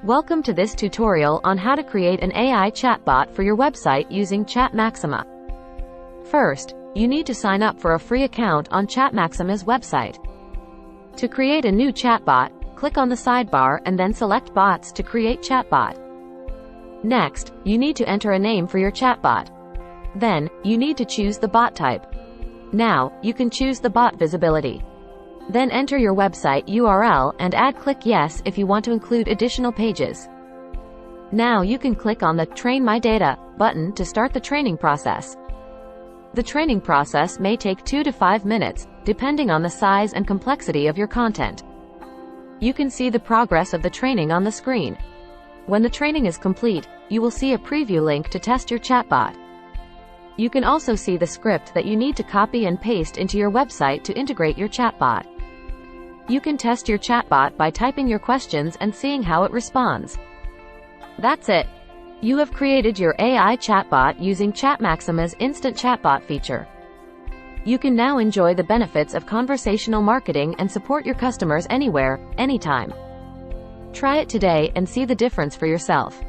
Welcome to this tutorial on how to create an AI chatbot for your website using ChatMaxima. First, you need to sign up for a free account on ChatMaxima's website. To create a new chatbot, click on the sidebar and then select Bots to create chatbot. Next, you need to enter a name for your chatbot. Then, you need to choose the bot type. Now, you can choose the bot visibility. Then enter your website URL and click Yes if you want to include additional pages. Now you can click on the Train My Data button to start the training process. The training process may take 2 to 5 minutes, depending on the size and complexity of your content. You can see the progress of the training on the screen. When the training is complete, you will see a preview link to test your chatbot. You can also see the script that you need to copy and paste into your website to integrate your chatbot. You can test your chatbot by typing your questions and seeing how it responds. That's it. You have created your AI chatbot using ChatMaxima's Instant Chatbot feature. You can now enjoy the benefits of conversational marketing and support your customers anywhere, anytime. Try it today and see the difference for yourself.